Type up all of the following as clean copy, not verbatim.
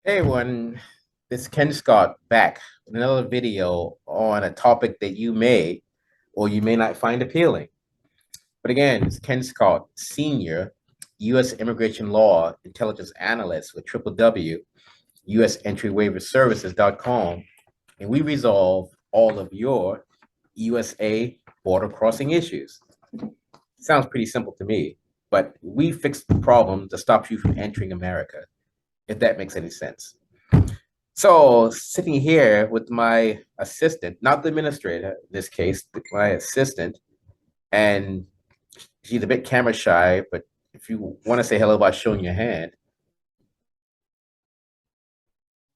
Hey everyone, this is Ken Scott back with another video on a topic that you may or you may not find appealing. But again, it's Ken Scott, Senior U.S. Immigration Law Intelligence Analyst with www.usentry-waiver-services.com, and we resolve all of your USA border crossing issues. Sounds pretty simple to me, but we fix the problem that stops you from entering America, if that makes any sense. So sitting here with my assistant, not the administrator in this case, but my assistant, and she's a bit camera shy, but if you want to say hello by showing your hand,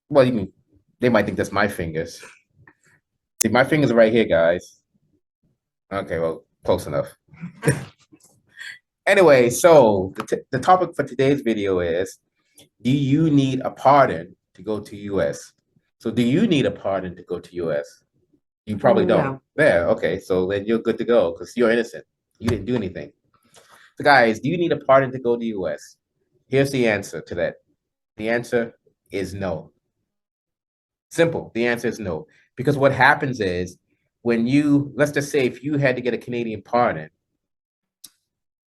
well, you can, they might think that's my fingers. See, my fingers are right here, guys. Okay, well, close enough. Anyway, so the topic for today's video is, do you need a pardon to go to US? So do you need a pardon to go to US? You probably don't. No. There, okay, so then you're good to go because you're innocent. You didn't do anything. So, guys, do you need a pardon to go to US? Here's the answer to that. The answer is no. Simple. The answer is no. Because what happens is when you, let's just say, if you had to get a Canadian pardon,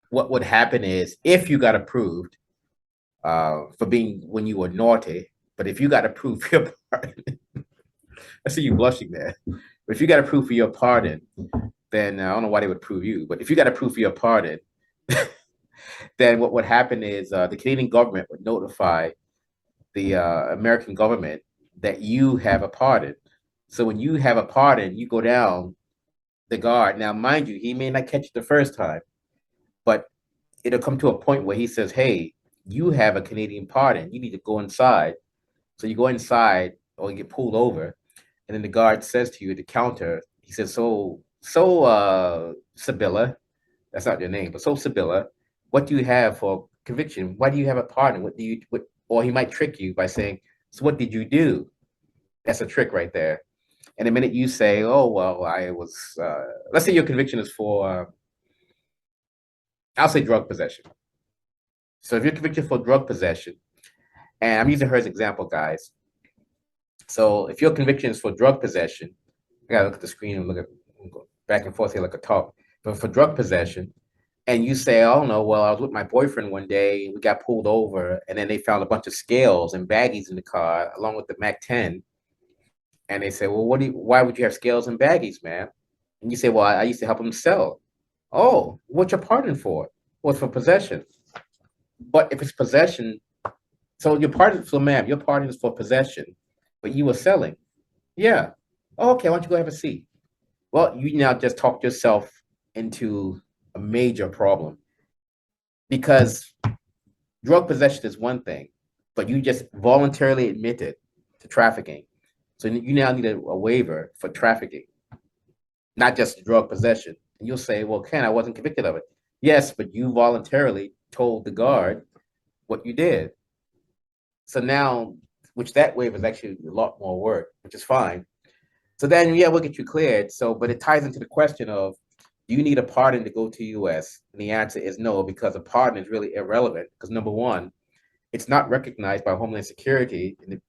what would happen is if you got approved for being when you were naughty, but if you got approved for your pardon, I see you blushing there. But if you got approved for your pardon, then I don't know why they would approve you, but if you got approved for your pardon, then what would happen is the Canadian government would notify the American government that you have a pardon. So when you have a pardon, you go down the guard. Now, mind you, he may not catch you the first time, but it'll come to a point where he says, "Hey, you have a Canadian pardon. You need to go inside." So you go inside or you get pulled over, and then the guard says to you at the counter, he says, Sibylla, that's not your name, but so Sibylla, what do you have for conviction? Why do you have a pardon? Or he might trick you by saying, so what did you do? That's a trick right there. And the minute you say, oh, well, let's say your conviction is for, I'll say drug possession. So if you're convicted for drug possession, and I'm using her as an example, guys. So if your conviction is for drug possession, I gotta look at the screen and go back and forth here like a talk. But for drug possession, and you say, oh no, well, I was with my boyfriend one day, we got pulled over, and then they found a bunch of scales and baggies in the car along with the Mac 10. And they say, well, why would you have scales and baggies, man? And you say, well, I used to help him sell. Oh, what's your pardon for? Well, it's for possession. But if it's possession, so ma'am, your pardon is for possession, but you were selling. Yeah. Oh, okay, why don't you go have a seat? Well, you now just talked yourself into a major problem because drug possession is one thing, but you just voluntarily admitted to trafficking. So you now need a waiver for trafficking, not just drug possession. And you'll say, well, Ken, I wasn't convicted of it. Yes, but you voluntarily told the guard what you did. So now, which that waiver is actually a lot more work, which is fine. So then, yeah, we'll get you cleared. So, but it ties into the question of, do you need a pardon to go to US? And the answer is no, because a pardon is really irrelevant. Because number one, it's not recognized by Homeland Security in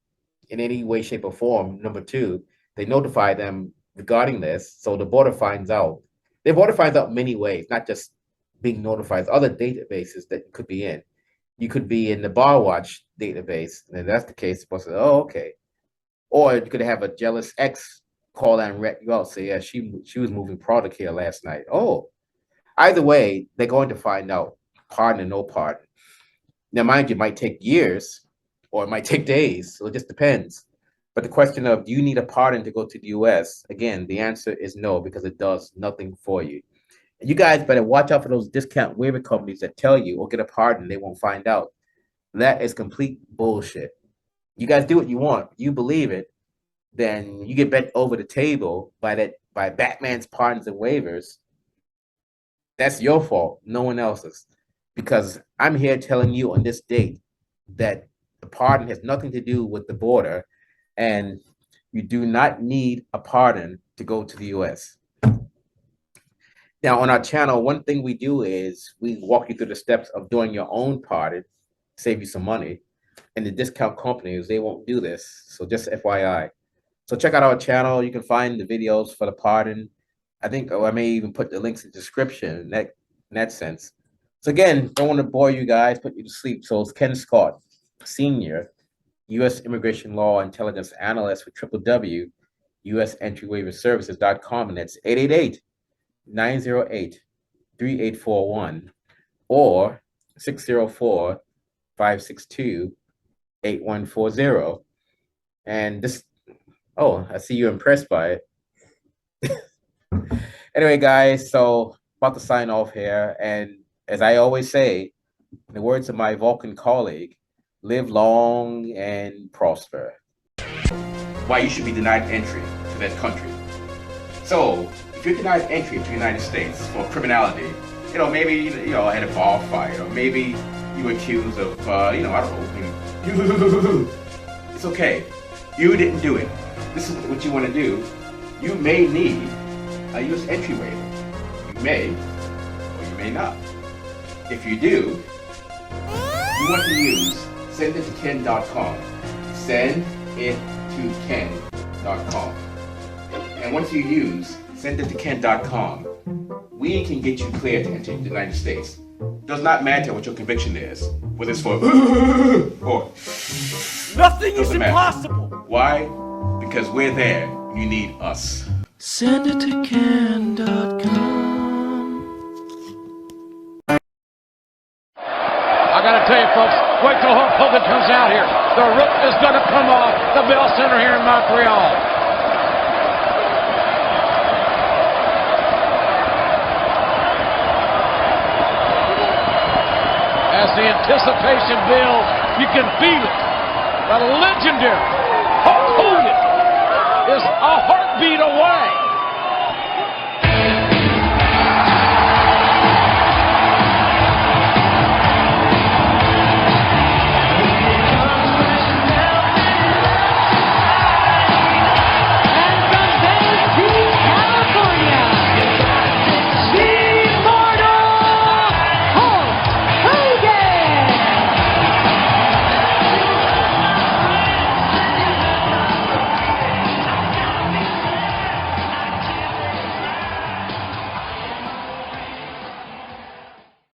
any way, shape, or form. Number two, they notify them regarding this. So the border finds out. The border finds out many ways, not just being notified. Other databases that you could be in. You could be in the Bar Watch database. And if that's the case, supposed to say, oh, okay. Or you could have a jealous ex call and rat you out, say, yeah, she was moving product here last night. Oh, either way, they're going to find out, pardon or no pardon. Now, mind you, it might take years or it might take days, so it just depends. But the question of, do you need a pardon to go to the US? Again, the answer is no, because it does nothing for you. And you guys better watch out for those discount waiver companies that tell you, or get a pardon, they won't find out. That is complete bullshit. You guys do what you want. You believe it, then you get bent over the table by Batman's pardons and waivers. That's your fault, no one else's. Because I'm here telling you on this date that the pardon has nothing to do with the border, and you do not need a pardon to go to the US. Now, on our channel, one thing we do is we walk you through the steps of doing your own pardon, save you some money. And the discount companies, they won't do this. So just FYI. So check out our channel. You can find the videos for the pardon. I think I may even put the links in the description in that sense. So again, don't want to bore you guys, put you to sleep. So it's Ken Scott, Senior, U.S. Immigration Law Intelligence Analyst with www.usentryWaiverServices.com, and that's 888-908-3841 or 604-562-8140. And this, oh, I see you're impressed by it. Anyway, guys, so about to sign off here. And as I always say, in the words of my Vulcan colleague, live long and prosper. Why you should be denied entry to that country. So, if you're denied entry to the United States for criminality, maybe, had a bar fight, or maybe you were accused of, I don't know, it's okay. You didn't do it. This is what you want to do. You may need a U.S. entry waiver. You may, or you may not. If you do, you want to use sendittoken.com. Sendittoken.com. And once you use sendittoken.com, we can get you cleared to enter the United States. Does not matter what your conviction is, whether it's for or nothing is impossible. Why? Because we're there. You need us. Sendittoken.com. I gotta tell you, folks, wait till Hulk Hogan comes out here. The roof is gonna come off the Bell Center here in Montreal. As the anticipation builds, you can feel it. The legendary Hulk Hogan is a heartbeat away